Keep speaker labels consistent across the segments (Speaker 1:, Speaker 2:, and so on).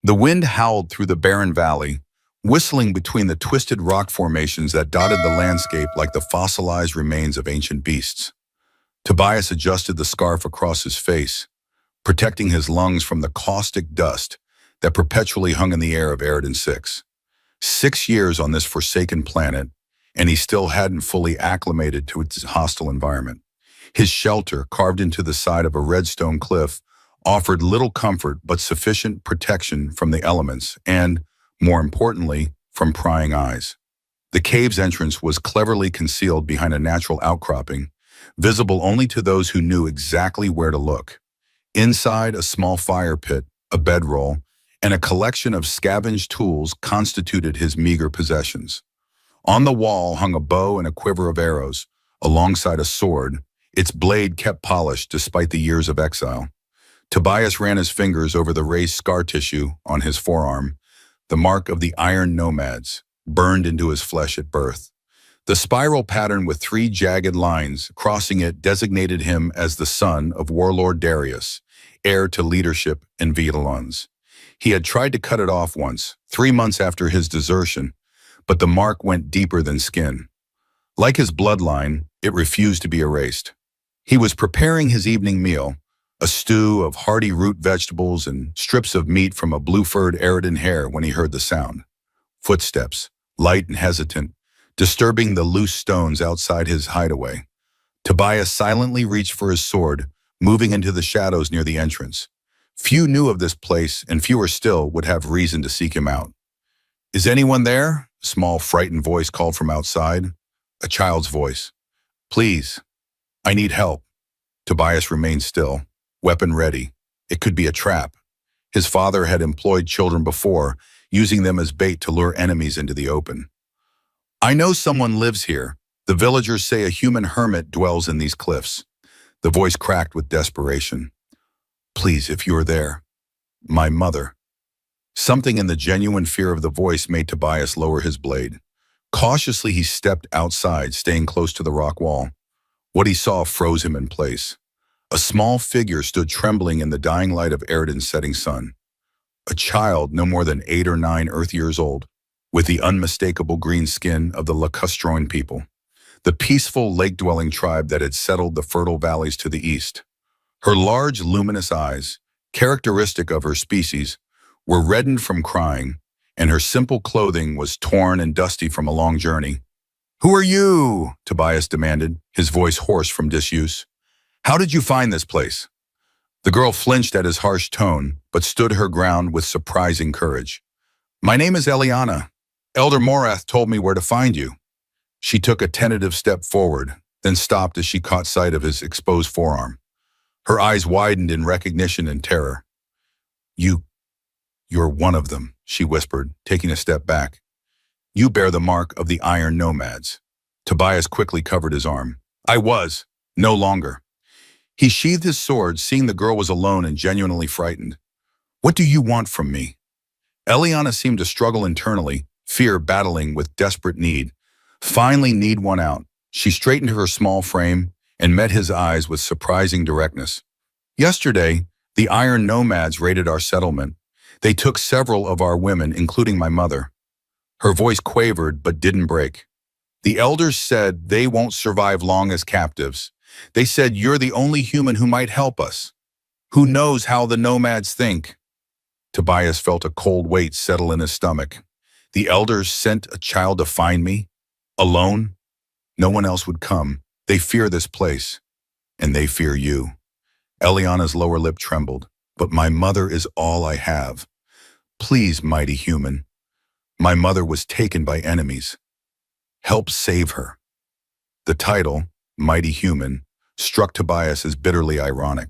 Speaker 1: The wind howled through the barren valley, whistling between the twisted rock formations that dotted the landscape like the fossilized remains of ancient beasts. Tobias adjusted the scarf across his face, protecting his lungs from the caustic dust that perpetually hung in the air of Eridan 6. 6 years on this forsaken planet, and he still hadn't fully acclimated to its hostile environment. His shelter, carved into the side of a red stone cliff, offered little comfort but sufficient protection from the elements and, more importantly, from prying eyes. The cave's entrance was cleverly concealed behind a natural outcropping, visible only to those who knew exactly where to look. Inside, a small fire pit, a bedroll, and a collection of scavenged tools constituted his meager possessions. On the wall hung a bow and a quiver of arrows, alongside a sword, its blade kept polished despite the years of exile. Tobias ran his fingers over the raised scar tissue on his forearm, the mark of the Iron Nomads, burned into his flesh at birth. The spiral pattern with 3 jagged lines crossing it designated him as the son of Warlord Darius, heir to leadership in Vitalons. He had tried to cut it off once, 3 months after his desertion, but the mark went deeper than skin. Like his bloodline, it refused to be erased. He was preparing his evening meal, a stew of hearty root vegetables and strips of meat from a blue-furred Eridan hare, when he heard the sound. Footsteps, light and hesitant, disturbing the loose stones outside his hideaway. Tobias silently reached for his sword, moving into the shadows near the entrance. Few knew of this place, and fewer still would have reason to seek him out. "Is anyone there?" A small, frightened voice called from outside. A child's voice. "Please, I need help." Tobias remained still, weapon ready. It could be a trap. His father had employed children before, using them as bait to lure enemies into the open. "I know someone lives here. The villagers say a human hermit dwells in these cliffs." The voice cracked with desperation. "Please, if you're there. My mother." Something in the genuine fear of the voice made Tobias lower his blade. Cautiously, he stepped outside, staying close to the rock wall. What he saw froze him in place. A small figure stood trembling in the dying light of Eridan's setting sun. A child no more than 8 or 9 Earth years old, with the unmistakable green skin of the Lacustroin people, the peaceful lake-dwelling tribe that had settled the fertile valleys to the east. Her large, luminous eyes, characteristic of her species, were reddened from crying, and her simple clothing was torn and dusty from a long journey. "Who are you?" Tobias demanded, his voice hoarse from disuse. "How did you find this place?" The girl flinched at his harsh tone, but stood her ground with surprising courage. "My name is Eliana. Elder Morath told me where to find you." She took a tentative step forward, then stopped as she caught sight of his exposed forearm. Her eyes widened in recognition and terror. You're one of them," she whispered, taking a step back. "You bear the mark of the Iron Nomads." Tobias quickly covered his arm. "I was. No longer." He sheathed his sword, seeing the girl was alone and genuinely frightened. "What do you want from me?" Eliana seemed to struggle internally, fear battling with desperate need. Finally, need won out. She straightened her small frame and met his eyes with surprising directness. "Yesterday, the Iron Nomads raided our settlement. They took several of our women, including my mother." Her voice quavered but didn't break. "The elders said they won't survive long as captives. They said you're the only human who might help us. Who knows how the nomads think?" Tobias felt a cold weight settle in his stomach. The elders sent a child to find me? Alone? No one else would come. They fear this place. And they fear you. Eliana's lower lip trembled. "But my mother is all I have. Please, mighty human. My mother was taken by enemies. Help save her." The title, Mighty Human, struck Tobias as bitterly ironic.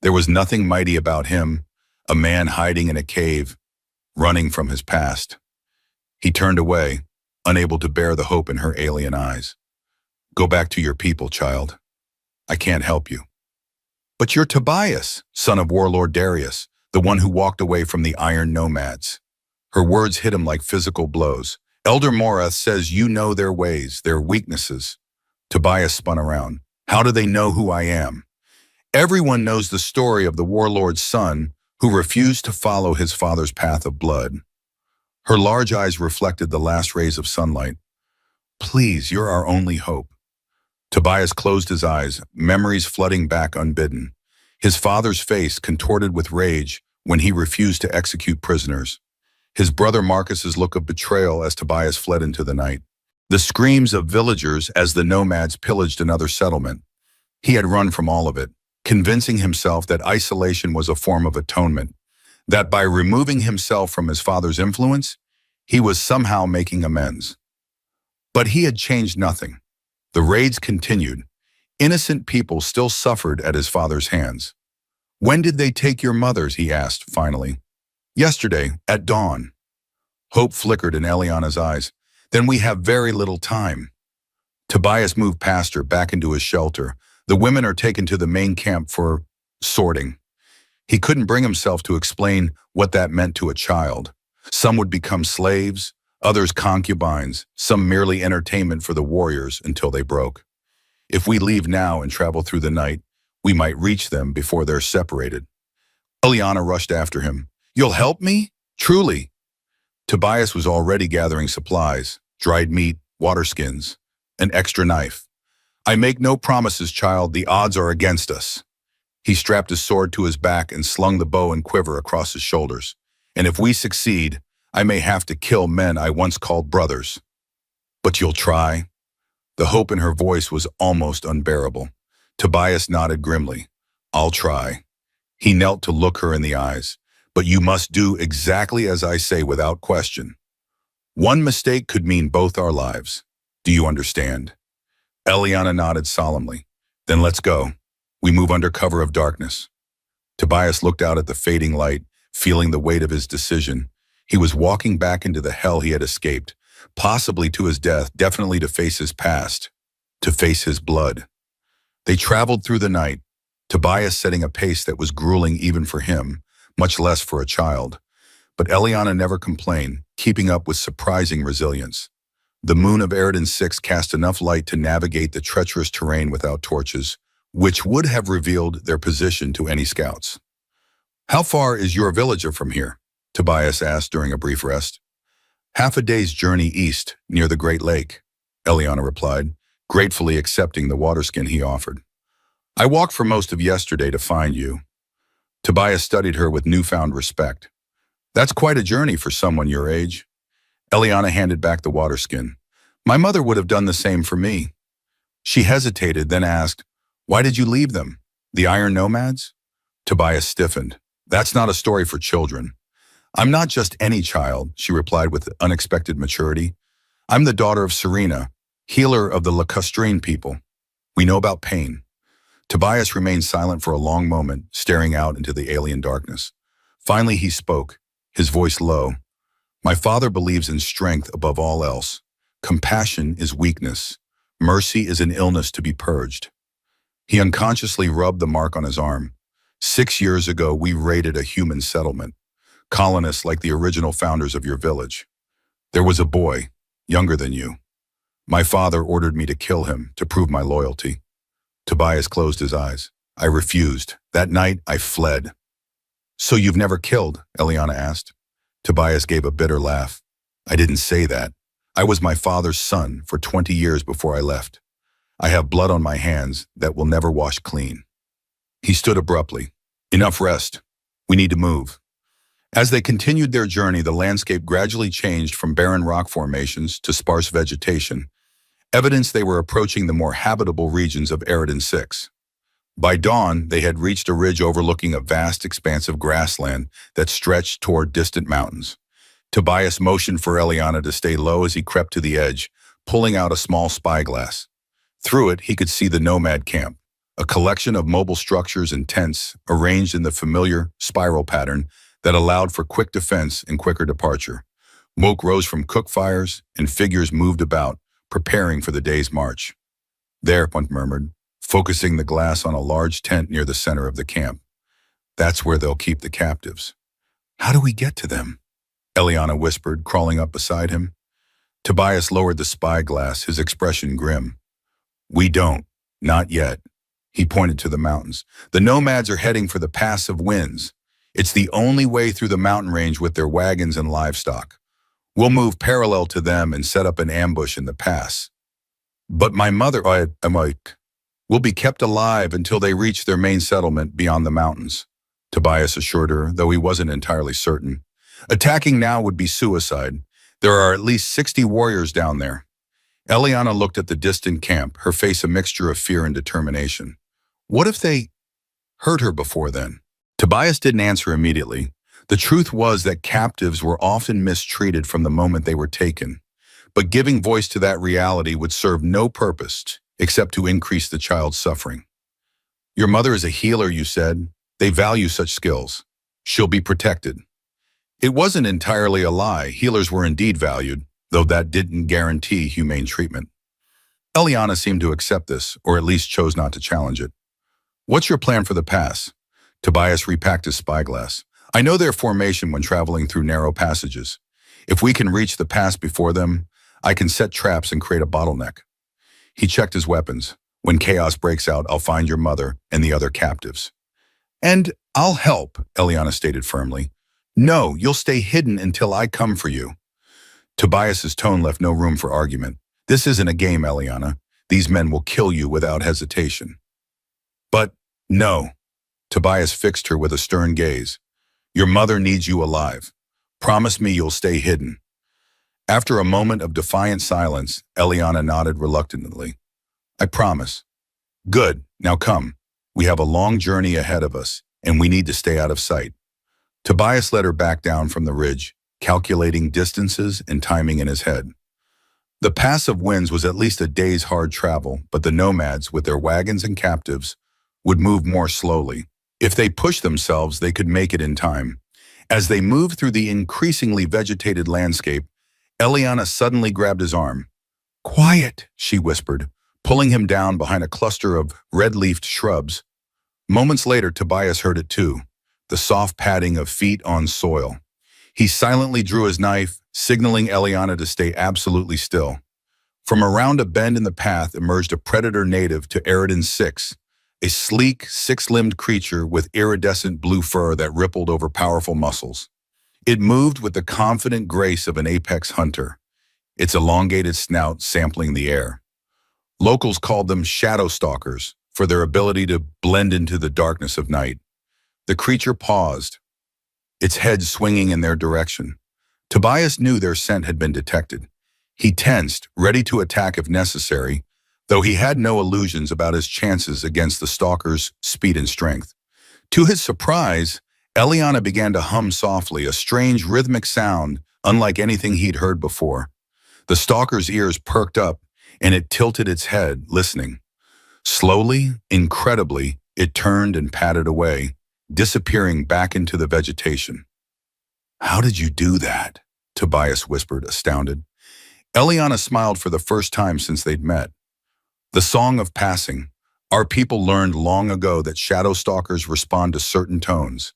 Speaker 1: There was nothing mighty about him, a man hiding in a cave, running from his past. He turned away, unable to bear the hope in her alien eyes. "Go back to your people, child. I can't help you." "But you're Tobias, son of Warlord Darius, the one who walked away from the Iron Nomads." Her words hit him like physical blows. "Elder Morath says you know their ways, their weaknesses." Tobias spun around. "How do they know who I am?" "Everyone knows the story of the Warlord's son who refused to follow his father's path of blood. Her large eyes reflected the last rays of sunlight. Please, you're our only hope. Tobias closed his eyes, memories flooding back unbidden. His father's face contorted with rage when he refused to execute prisoners. His brother Marcus's look of betrayal as Tobias fled into the night. The screams of villagers as the nomads pillaged another settlement. He had run from all of it, convincing himself that isolation was a form of atonement, that by removing himself from his father's influence, he was somehow making amends. But he had changed nothing. The raids continued. Innocent people still suffered at his father's hands. When did they take your mothers? He asked, finally. Yesterday, at dawn. Hope flickered in Eliana's eyes. Then we have very little time. Tobias moved past her, back into his shelter. The women are taken to the main camp for sorting. He couldn't bring himself to explain what that meant to a child. Some would become slaves, others concubines, some merely entertainment for the warriors until they broke. If we leave now and travel through the night, we might reach them before they're separated. Eliana rushed after him. You'll help me? Truly. Tobias was already gathering supplies, dried meat, water skins, an extra knife. I make no promises, child. The odds are against us. He strapped his sword to his back and slung the bow and quiver across his shoulders. And if we succeed, I may have to kill men I once called brothers. But you'll try? The hope in her voice was almost unbearable. Tobias nodded grimly. I'll try. He knelt to look her in the eyes. But you must do exactly as I say without question. One mistake could mean both our lives. Do you understand? Eliana nodded solemnly. Then let's go. We move under cover of darkness. Tobias looked out at the fading light, feeling the weight of his decision. He was walking back into the hell he had escaped, possibly to his death, definitely to face his past, to face his blood. They traveled through the night, Tobias setting a pace that was grueling even for him, much less for a child. But Eliana never complained, keeping up with surprising resilience. The moon of Eridan 6 cast enough light to navigate the treacherous terrain without torches, which would have revealed their position to any scouts. How far is your village from here? Tobias asked during a brief rest. Half a day's journey east, near the Great Lake, Eliana replied, gratefully accepting the waterskin he offered. I walked for most of yesterday to find you. Tobias studied her with newfound respect. That's quite a journey for someone your age. Eliana handed back the waterskin. My mother would have done the same for me. She hesitated, then asked, why did you leave them? The Iron Nomads? Tobias stiffened. That's not a story for children. I'm not just any child, she replied with unexpected maturity. I'm the daughter of Serena, healer of the lacustrine people. We know about pain. Tobias remained silent for a long moment, staring out into the alien darkness. Finally he spoke, his voice low. My father believes in strength above all else. Compassion is weakness. Mercy is an illness to be purged. He unconsciously rubbed the mark on his arm. 6 years ago, we raided a human settlement. Colonists like the original founders of your village. There was a boy, younger than you. My father ordered me to kill him to prove my loyalty. Tobias closed his eyes. I refused. That night, I fled. So you've never killed? Eliana asked. Tobias gave a bitter laugh. I didn't say that. I was my father's son for 20 years before I left. I have blood on my hands that will never wash clean. He stood abruptly. Enough rest. We need to move. As they continued their journey, the landscape gradually changed from barren rock formations to sparse vegetation, evidence they were approaching the more habitable regions of Eridan 6. By dawn, they had reached a ridge overlooking a vast expanse of grassland that stretched toward distant mountains. Tobias motioned for Eliana to stay low as he crept to the edge, pulling out a small spyglass. Through it, he could see the nomad camp, a collection of mobile structures and tents arranged in the familiar spiral pattern that allowed for quick defense and quicker departure. Smoke rose from cook fires, and figures moved about, preparing for the day's march. There, Punt murmured, focusing the glass on a large tent near the center of the camp. That's where they'll keep the captives. How do we get to them? Eliana whispered, crawling up beside him. Tobias lowered the spyglass, his expression grim. We don't. Not yet. He pointed to the mountains. The nomads are heading for the Pass of Winds. It's the only way through the mountain range with their wagons and livestock. We'll move parallel to them and set up an ambush in the pass. But my mother, I'm like, will be kept alive until they reach their main settlement beyond the mountains, Tobias assured her, though he wasn't entirely certain. Attacking now would be suicide. There are at least 60 warriors down there. Eliana looked at the distant camp, her face a mixture of fear and determination. What if they hurt her before then? Tobias didn't answer immediately. The truth was that captives were often mistreated from the moment they were taken, but giving voice to that reality would serve no purpose except to increase the child's suffering. Your mother is a healer, you said. They value such skills. She'll be protected. It wasn't entirely a lie. Healers were indeed valued, though that didn't guarantee humane treatment. Eliana seemed to accept this, or at least chose not to challenge it. What's your plan for the pass? Tobias repacked his spyglass. I know their formation when traveling through narrow passages. If we can reach the pass before them, I can set traps and create a bottleneck. He checked his weapons. When chaos breaks out, I'll find your mother and the other captives. And I'll help, Eliana stated firmly. No, you'll stay hidden until I come for you. Tobias's tone left no room for argument. This isn't a game, Eliana. These men will kill you without hesitation. But no. Tobias fixed her with a stern gaze. Your mother needs you alive. Promise me you'll stay hidden. After a moment of defiant silence, Eliana nodded reluctantly. I promise. Good, now come. We have a long journey ahead of us, and we need to stay out of sight. Tobias led her back down from the ridge, calculating distances and timing in his head. The pass of winds was at least a day's hard travel, but the nomads, with their wagons and captives, would move more slowly. If they pushed themselves, they could make it in time. As they moved through the increasingly vegetated landscape, Eliana suddenly grabbed his arm. Quiet, she whispered, pulling him down behind a cluster of red-leafed shrubs. Moments later, Tobias heard it too, the soft padding of feet on soil. He silently drew his knife, signaling Eliana to stay absolutely still. From around a bend in the path emerged a predator native to Eridan 6, a sleek, six-limbed creature with iridescent blue fur that rippled over powerful muscles. It moved with the confident grace of an apex hunter, its elongated snout sampling the air. Locals called them shadow stalkers for their ability to blend into the darkness of night. The creature paused, its head swinging in their direction. Tobias knew their scent had been detected. He tensed, ready to attack if necessary, though he had no illusions about his chances against the stalker's speed and strength. To his surprise, Eliana began to hum softly, a strange rhythmic sound unlike anything he'd heard before. The stalker's ears perked up, and it tilted its head, listening. Slowly, incredibly, it turned and padded away, disappearing back into the vegetation. How did you do that? Tobias whispered, astounded. Eliana smiled for the first time since they'd met. The song of passing. Our people learned long ago that shadow stalkers respond to certain tones.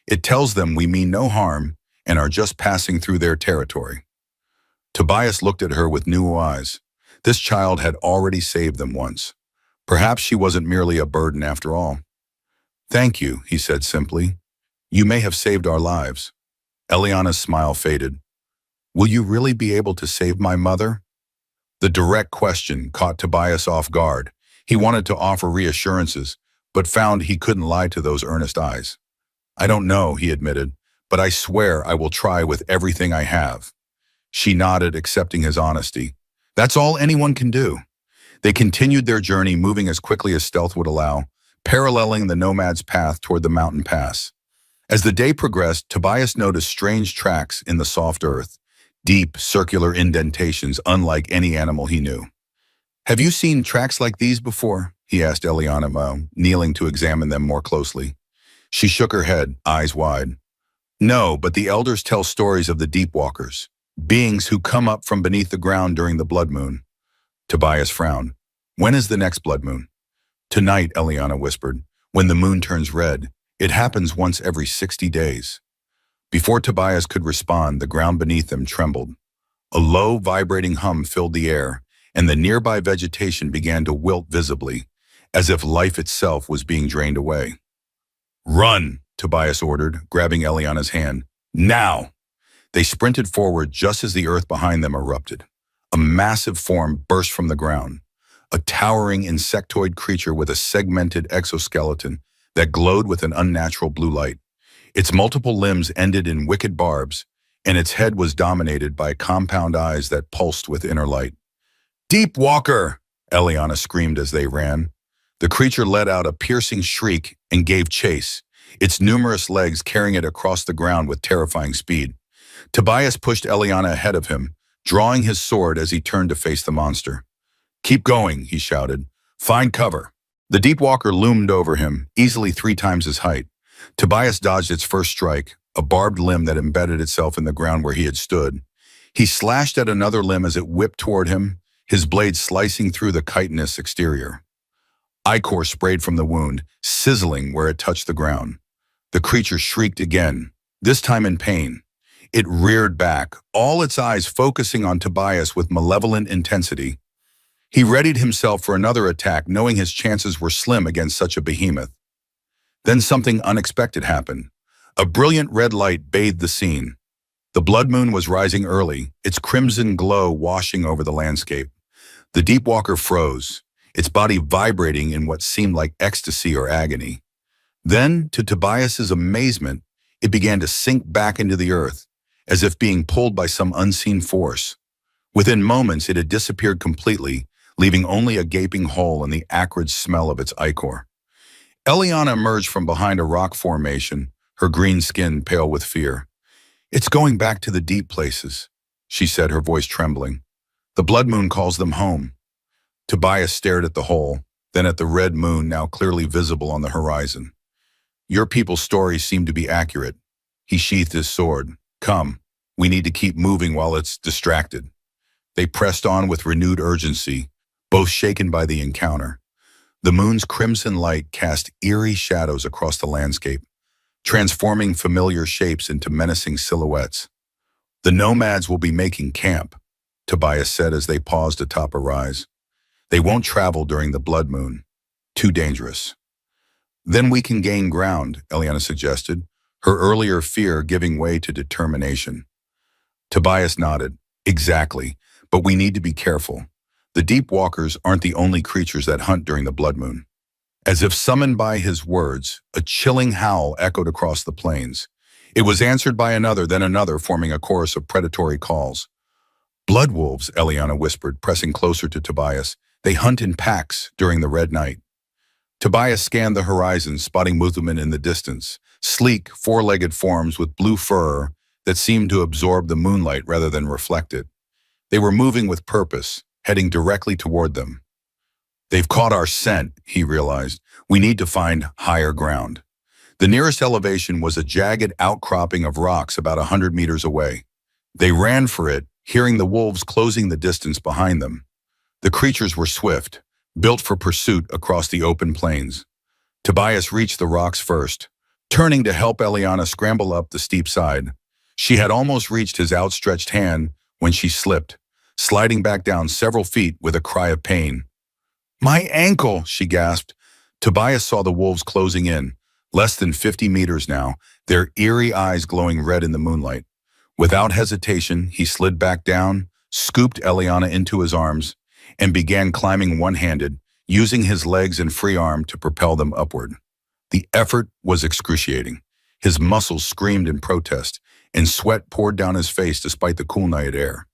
Speaker 1: It tells them we mean no harm and are just passing through their territory. Tobias looked at her with new eyes. This child had already saved them once. Perhaps she wasn't merely a burden after all. Thank you, he said simply. You may have saved our lives. Eliana's smile faded. Will you really be able to save my mother? The direct question caught Tobias off guard. He wanted to offer reassurances, but found he couldn't lie to those earnest eyes. I don't know, he admitted, but I swear I will try with everything I have. She nodded, accepting his honesty. That's all anyone can do. They continued their journey, moving as quickly as stealth would allow, paralleling the nomad's path toward the mountain pass. As the day progressed, Tobias noticed strange tracks in the soft earth, deep, circular indentations unlike any animal he knew. Have you seen tracks like these before? He asked Eliana, kneeling to examine them more closely. She shook her head, eyes wide. No, but the elders tell stories of the deep walkers, beings who come up from beneath the ground during the blood moon. Tobias frowned. When is the next blood moon? Tonight, Eliana whispered. When the moon turns red, it happens once every 60 days. Before Tobias could respond, the ground beneath them trembled. A low, vibrating hum filled the air, and the nearby vegetation began to wilt visibly, as if life itself was being drained away. Run, Tobias ordered, grabbing Eliana's hand. Now! They sprinted forward just as the earth behind them erupted. A massive form burst from the ground, a towering insectoid creature with a segmented exoskeleton that glowed with an unnatural blue light. Its multiple limbs ended in wicked barbs, and its head was dominated by compound eyes that pulsed with inner light. "Deep Walker!" Eliana screamed as they ran. The creature let out a piercing shriek and gave chase, its numerous legs carrying it across the ground with terrifying speed. Tobias pushed Eliana ahead of him, drawing his sword as he turned to face the monster. "Keep going," he shouted. "Find cover." The Deep Walker loomed over him, easily 3 times his height. Tobias dodged its first strike, a barbed limb that embedded itself in the ground where he had stood. He slashed at another limb as it whipped toward him, his blade slicing through the chitinous exterior. Ichor sprayed from the wound, sizzling where it touched the ground. The creature shrieked again, this time in pain. It reared back, all its eyes focusing on Tobias with malevolent intensity. He readied himself for another attack, knowing his chances were slim against such a behemoth. Then something unexpected happened. A brilliant red light bathed the scene. The blood moon was rising early, its crimson glow washing over the landscape. The Deep Walker froze, its body vibrating in what seemed like ecstasy or agony. Then, to Tobias's amazement, it began to sink back into the earth, as if being pulled by some unseen force. Within moments, it had disappeared completely, leaving only a gaping hole and the acrid smell of its ichor. Eliana emerged from behind a rock formation, her green skin pale with fear. "It's going back to the deep places," she said, her voice trembling. "The blood moon calls them home." Tobias stared at the hole, then at the red moon now clearly visible on the horizon. "Your people's stories seem to be accurate." He sheathed his sword. "Come, we need to keep moving while it's distracted." They pressed on with renewed urgency, both shaken by the encounter. The moon's crimson light cast eerie shadows across the landscape, transforming familiar shapes into menacing silhouettes. "The Nomads will be making camp," Tobias said as they paused atop a rise. "They won't travel during the blood moon. Too dangerous." "Then we can gain ground," Eliana suggested, her earlier fear giving way to determination. Tobias nodded. "Exactly, but we need to be careful. The Deep Walkers aren't the only creatures that hunt during the blood moon." As if summoned by his words, a chilling howl echoed across the plains. It was answered by another, then another, forming a chorus of predatory calls. "Blood wolves," Eliana whispered, pressing closer to Tobias. "They hunt in packs during the red night." Tobias scanned the horizon, spotting movement in the distance, sleek, four-legged forms with blue fur that seemed to absorb the moonlight rather than reflect it. They were moving with purpose, heading directly toward them. "They've caught our scent," he realized. "We need to find higher ground." The nearest elevation was a jagged outcropping of rocks about 100 meters away. They ran for it, hearing the wolves closing the distance behind them. The creatures were swift, built for pursuit across the open plains. Tobias reached the rocks first, turning to help Eliana scramble up the steep side. She had almost reached his outstretched hand when she slipped, sliding back down several feet with a cry of pain. "My ankle!" she gasped. Tobias saw the wolves closing in, less than 50 meters now, their eerie eyes glowing red in the moonlight. Without hesitation, he slid back down, scooped Eliana into his arms, and began climbing one-handed, using his legs and free arm to propel them upward. The effort was excruciating. His muscles screamed in protest, and sweat poured down his face despite the cool night air.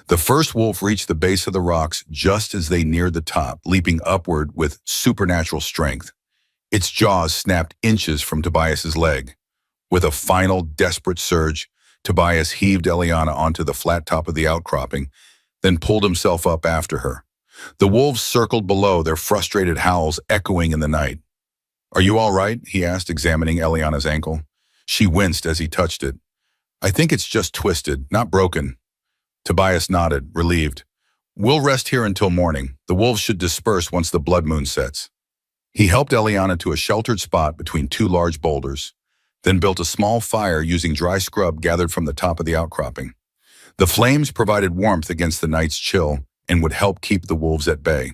Speaker 1: The first wolf reached the base of the rocks just as they neared the top, leaping upward with supernatural strength. Its jaws snapped inches from Tobias's leg. With a final, desperate surge, Tobias heaved Eliana onto the flat top of the outcropping, then pulled himself up after her. The wolves circled below, their frustrated howls echoing in the night. "Are you all right?" he asked, examining Eliana's ankle. She winced as he touched it. "I think it's just twisted, not broken." Tobias nodded, relieved. "We'll rest here until morning. The wolves should disperse once the blood moon sets." He helped Eliana to a sheltered spot between 2 large boulders, then built a small fire using dry scrub gathered from the top of the outcropping. The flames provided warmth against the night's chill and would help keep the wolves at bay.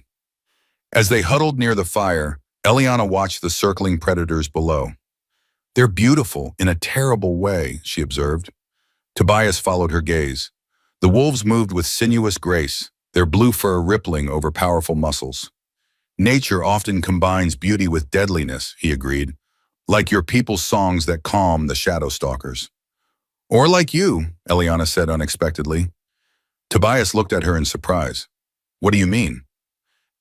Speaker 1: As they huddled near the fire, Eliana watched the circling predators below. They're beautiful in a terrible way, she observed. Tobias followed her gaze. The wolves moved with sinuous grace, their blue fur rippling over powerful muscles. Nature often combines beauty with deadliness, he agreed, like your people's songs that calm the shadow stalkers. Or like you, Eliana said unexpectedly. Tobias looked at her in surprise. What do you mean?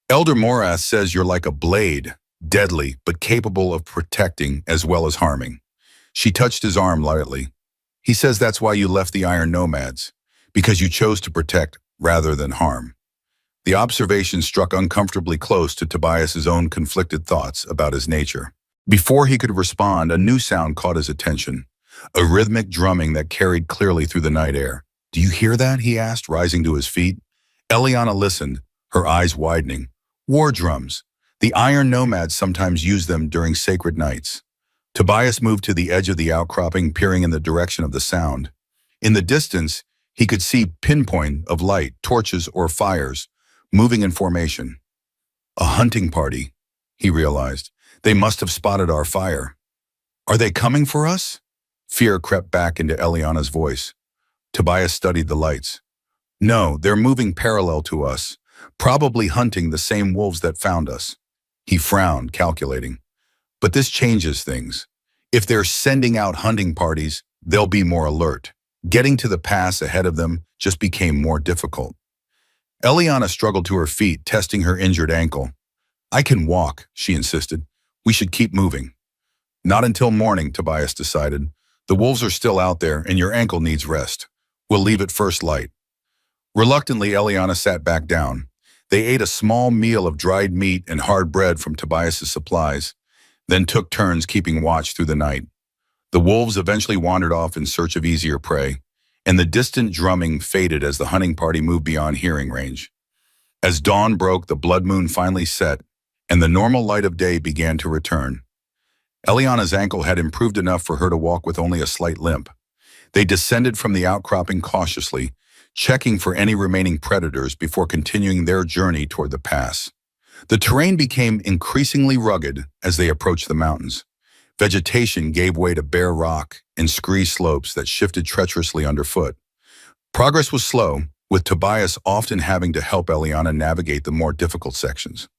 Speaker 1: Elder Morath says you're like a blade, deadly but capable of protecting as well as harming. She touched his arm lightly. He says that's why you left the Iron Nomads, because you chose to protect rather than harm. The observation struck uncomfortably close to Tobias's own conflicted thoughts about his nature. Before he could respond, a new sound caught his attention, a rhythmic drumming that carried clearly through the night air. Do you hear that? He asked, rising to his feet. Eliana listened, her eyes widening. War drums. The Iron Nomads sometimes use them during sacred nights. Tobias moved to the edge of the outcropping, peering in the direction of the sound. In the distance, he could see pinpoint of light, torches or fires, moving in formation. A hunting party, he realized. They must have spotted our fire. Are they coming for us? Fear crept back into Eliana's voice. Tobias studied the lights. No, they're moving parallel to us, probably hunting the same wolves that found us. He frowned, calculating. But this changes things. If they're sending out hunting parties, they'll be more alert. Getting to the pass ahead of them just became more difficult. Eliana struggled to her feet, testing her injured ankle. I can walk, she insisted. We should keep moving. Not until morning, Tobias decided. The wolves are still out there and your ankle needs rest. We'll leave at first light. Reluctantly, Eliana sat back down. They ate a small meal of dried meat and hard bread from Tobias's supplies, then took turns keeping watch through the night. The wolves eventually wandered off in search of easier prey, and the distant drumming faded as the hunting party moved beyond hearing range. As dawn broke, the blood moon finally set, and the normal light of day began to return. Eliana's ankle had improved enough for her to walk with only a slight limp. They descended from the outcropping cautiously, checking for any remaining predators before continuing their journey toward the pass. The terrain became increasingly rugged as they approached the mountains. Vegetation gave way to bare rock and scree slopes that shifted treacherously underfoot. Progress was slow, with Tobias often having to help Eliana navigate the more difficult sections.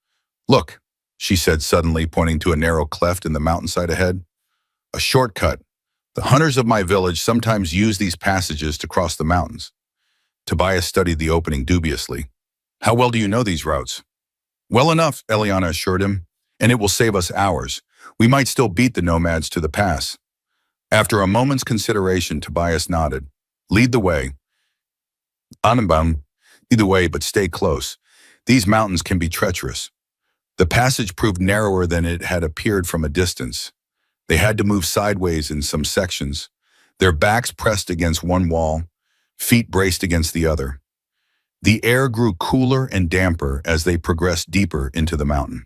Speaker 1: Look, she said suddenly, pointing to a narrow cleft in the mountainside ahead. A shortcut. The hunters of my village sometimes use these passages to cross the mountains. Tobias studied the opening dubiously. How well do you know these routes? Well enough, Eliana assured him, and it will save us hours. We might still beat the nomads to the pass. After a moment's consideration, Tobias nodded. Lead the way. Anenbaum, lead the way, but stay close. These mountains can be treacherous. The passage proved narrower than it had appeared from a distance. They had to move sideways in some sections, their backs pressed against one wall, feet braced against the other. The air grew cooler and damper as they progressed deeper into the mountain.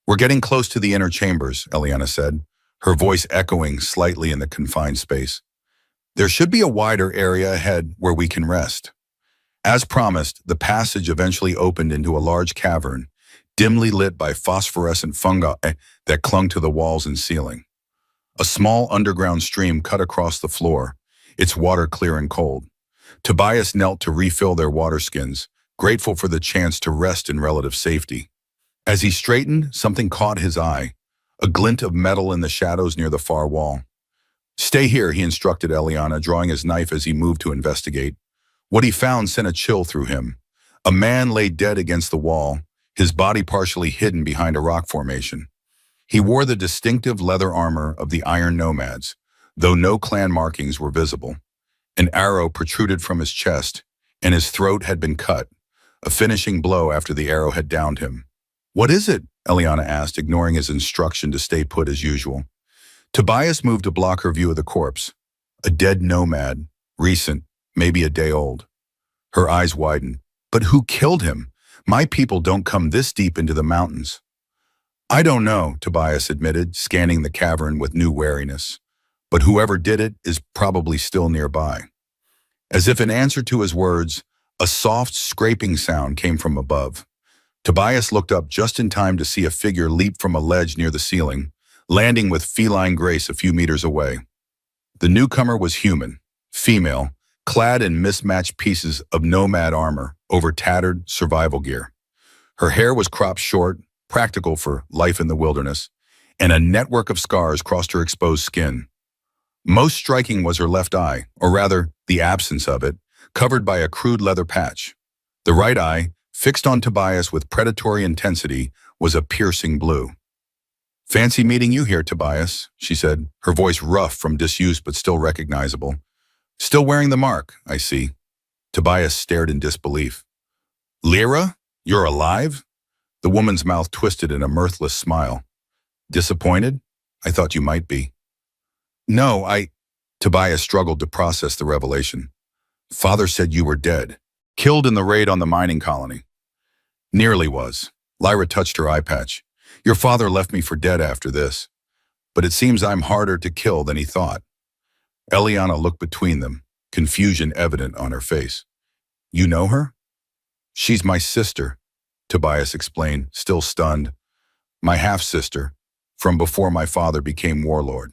Speaker 1: We're getting close to the inner chambers, Eliana said, her voice echoing slightly in the confined space. There should be a wider area ahead where we can rest. As promised, the passage eventually opened into a large cavern, dimly lit by phosphorescent fungi that clung to the walls and ceiling. A small underground stream cut across the floor, its water clear and cold. Tobias knelt to refill their water skins, grateful for the chance to rest in relative safety. As he straightened, something caught his eye, a glint of metal in the shadows near the far wall. Stay here, he instructed Eliana, drawing his knife as he moved to investigate. What he found sent a chill through him. A man lay dead against the wall, his body partially hidden behind a rock formation. He wore the distinctive leather armor of the Iron Nomads, though no clan markings were visible. An arrow protruded from his chest, and his throat had been cut, a finishing blow after the arrow had downed him. What is it? Eliana asked, ignoring his instruction to stay put as usual. Tobias moved to block her view of the corpse. A dead nomad, recent, maybe a day old. Her eyes widened. But who killed him? My people don't come this deep into the mountains. I don't know, Tobias admitted, scanning the cavern with new wariness. But whoever did it is probably still nearby. As if in answer to his words, a soft scraping sound came from above. Tobias looked up just in time to see a figure leap from a ledge near the ceiling, landing with feline grace a few meters away. The newcomer was human, female, clad in mismatched pieces of nomad armor over tattered survival gear. Her hair was cropped short, practical for life in the wilderness, and a network of scars crossed her exposed skin. Most striking was her left eye, or rather, the absence of it, covered by a crude leather patch. The right eye, fixed on Tobias with predatory intensity, was a piercing blue. "Fancy meeting you here, Tobias," she said, her voice rough from disuse but still recognizable. "Still wearing the mark, I see." Tobias stared in disbelief. "Lyra? You're alive?" The woman's mouth twisted in a mirthless smile. "Disappointed? I thought you might be." "No, Tobias struggled to process the revelation. "Father said you were dead, killed in the raid on the mining colony." "Nearly was." Lyra touched her eye patch. "Your father left me for dead after this. But it seems I'm harder to kill than he thought." Eliana looked between them, confusion evident on her face. "You know her?" "She's my sister," Tobias explained, still stunned. "My half-sister, from before my father became warlord."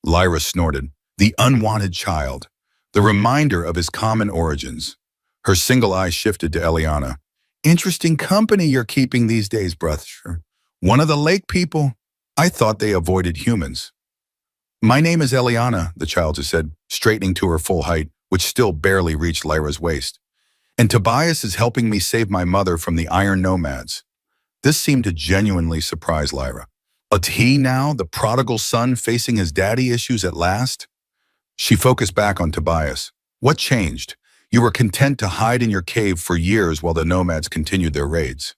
Speaker 1: Lyra snorted. The unwanted child, the reminder of his common origins. Her single eye shifted to Eliana. "Interesting company you're keeping these days, brother. One of the lake people? I thought they avoided humans." "My name is Eliana," the child said, straightening to her full height, which still barely reached Lyra's waist. "And Tobias is helping me save my mother from the Iron Nomads." This seemed to genuinely surprise Lyra. But he now, the prodigal son facing his daddy issues at last? She focused back on Tobias. "What changed? You were content to hide in your cave for years while the Nomads continued their raids."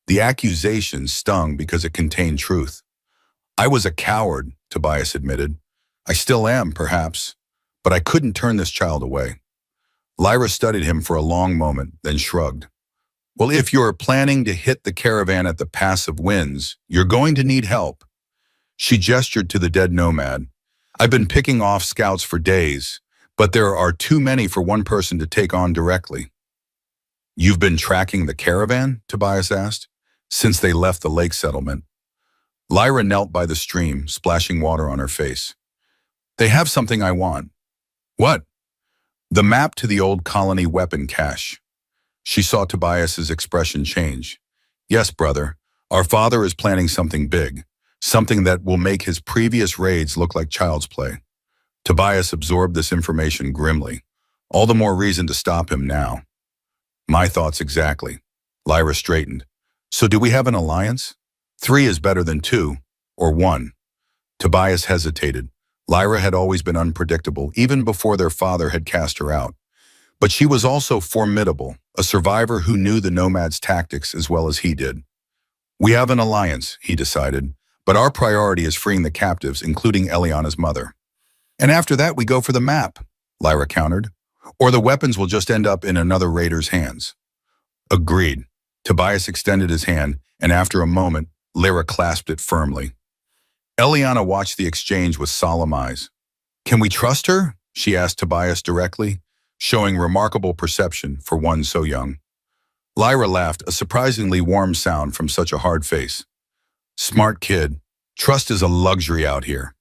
Speaker 1: The accusation stung because it contained truth. "I was a coward," Tobias admitted. "I still am, perhaps, but I couldn't turn this child away." Lyra studied him for a long moment, then shrugged. "Well, if you're planning to hit the caravan at the Pass of Winds, you're going to need help." She gestured to the dead nomad. "I've been picking off scouts for days, but there are too many for one person to take on directly." "You've been tracking the caravan?" Tobias asked. "Since they left the lake settlement." Lyra knelt by the stream, splashing water on her face. "They have something I want." "What?" "The map to the old colony weapon cache." She saw Tobias's expression change. "Yes, brother, our father is planning something big, something that will make his previous raids look like child's play." Tobias absorbed this information grimly. All the more reason to stop him now. "My thoughts exactly." Lyra straightened. "So do we have an alliance? 3 is better than 2, or 1. Tobias hesitated. Lyra had always been unpredictable, even before their father had cast her out. But she was also formidable, a survivor who knew the Nomads' tactics as well as he did. "We have an alliance," he decided, "but our priority is freeing the captives, including Eliana's mother." "And after that we go for the map," Lyra countered. "Or the weapons will just end up in another raider's hands." "Agreed." Tobias extended his hand, and after a moment, Lyra clasped it firmly. Eliana watched the exchange with solemn eyes. "Can we trust her?" she asked Tobias directly, showing remarkable perception for one so young. Lyra laughed, a surprisingly warm sound from such a hard face. "Smart kid. Trust is a luxury out here."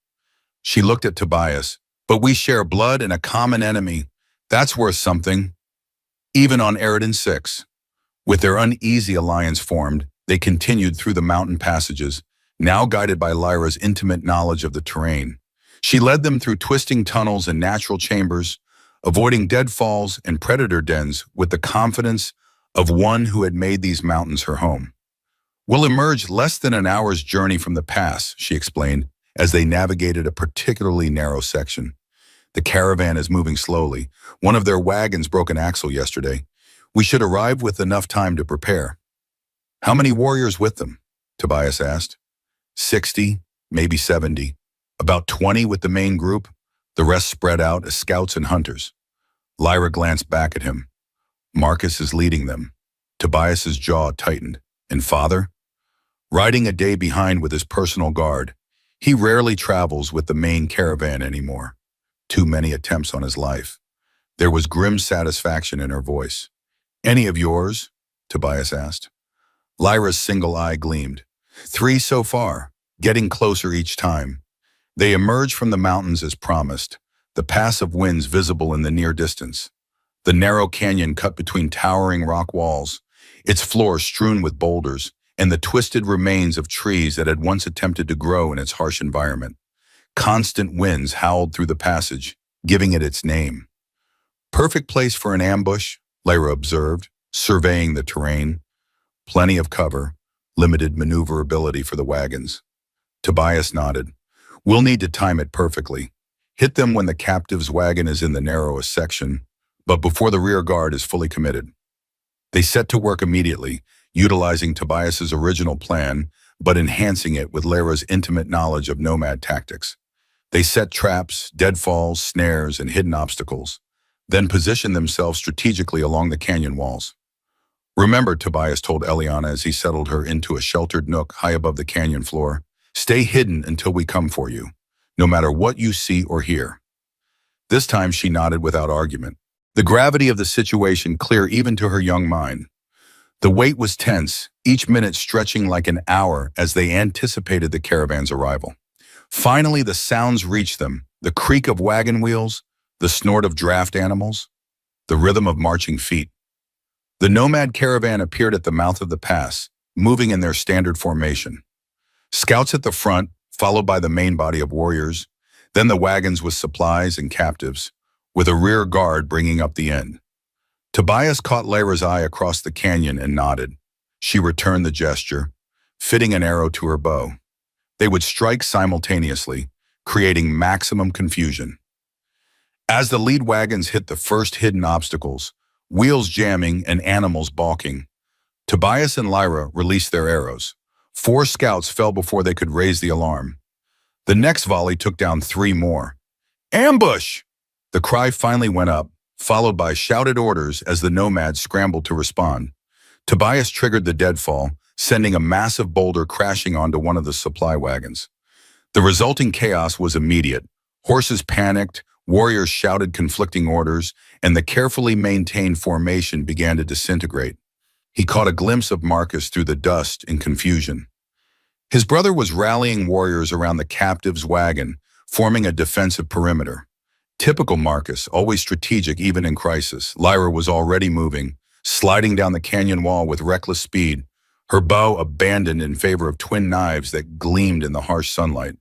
Speaker 1: She looked at Tobias. "But we share blood and a common enemy. That's worth something." Even on Eridan 6. With their uneasy alliance formed, they continued through the mountain passages, now guided by Lyra's intimate knowledge of the terrain. She led them through twisting tunnels and natural chambers, avoiding deadfalls and predator dens with the confidence of one who had made these mountains her home. "We'll emerge less than an hour's journey from the pass," she explained, as they navigated a particularly narrow section. "The caravan is moving slowly. One of their wagons broke an axle yesterday. We should arrive with enough time to prepare." "How many warriors with them?" Tobias asked. 60, maybe 70. About 20 with the main group, the rest spread out as scouts and hunters. Lyra glanced back at him. "Marcus is leading them." Tobias's jaw tightened. "And father?" "Riding a day behind with his personal guard. He rarely travels with the main caravan anymore. Too many attempts on his life." There was grim satisfaction in her voice. "Any of yours?" Tobias asked. Lyra's single eye gleamed. 3 so far. getting closer each time. They emerge from the mountains as promised, the pass of winds visible in the near distance. The narrow canyon cut between towering rock walls, its floor strewn with boulders, and the twisted remains of trees that had once attempted to grow in its harsh environment. Constant winds howled through the passage, giving it its name. Perfect place for an ambush, Lyra observed, surveying the terrain. Plenty of cover, limited maneuverability for the wagons. Tobias nodded. We'll need to time it perfectly. Hit them when the captive's wagon is in the narrowest section, but before the rear guard is fully committed. They set to work immediately, utilizing Tobias's original plan, but enhancing it with Lyra's intimate knowledge of nomad tactics. They set traps, deadfalls, snares, and hidden obstacles, then positioned themselves strategically along the canyon walls. Remember, Tobias told Eliana as he settled her into a sheltered nook high above the canyon floor, stay hidden until we come for you, no matter what you see or hear. This time she nodded without argument, the gravity of the situation clear even to her young mind. The wait was tense, each minute stretching like an hour as they anticipated the caravan's arrival. Finally, the sounds reached them, the creak of wagon wheels, the snort of draft animals, the rhythm of marching feet. The nomad caravan appeared at the mouth of the pass, moving in their standard formation. Scouts at the front, followed by the main body of warriors, then the wagons with supplies and captives, with a rear guard bringing up the end. Tobias caught Lyra's eye across the canyon and nodded. She returned the gesture, fitting an arrow to her bow. They would strike simultaneously, creating maximum confusion. As the lead wagons hit the first hidden obstacles, wheels jamming and animals balking, Tobias and Lyra released their arrows. 4 scouts fell before they could raise the alarm. The next volley took down 3 more. Ambush! The cry finally went up, followed by shouted orders as the nomads scrambled to respond. Tobias triggered the deadfall, sending a massive boulder crashing onto one of the supply wagons. The resulting chaos was immediate. Horses panicked, warriors shouted conflicting orders, and the carefully maintained formation began to disintegrate. He caught a glimpse of Marcus through the dust in confusion. His brother was rallying warriors around the captive's wagon, forming a defensive perimeter. Typical Marcus, always strategic even in crisis, Lyra was already moving, sliding down the canyon wall with reckless speed, her bow abandoned in favor of twin knives that gleamed in the harsh sunlight.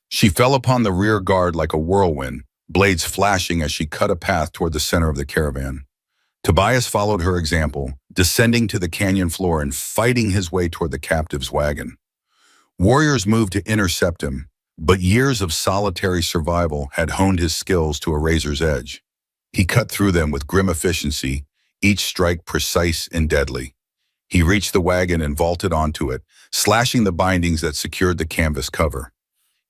Speaker 1: She fell upon the rear guard like a whirlwind, blades flashing as she cut a path toward the center of the caravan. Tobias followed her example, descending to the canyon floor and fighting his way toward the captive's wagon. Warriors moved to intercept him, but years of solitary survival had honed his skills to a razor's edge. He cut through them with grim efficiency, each strike precise and deadly. He reached the wagon and vaulted onto it, slashing the bindings that secured the canvas cover.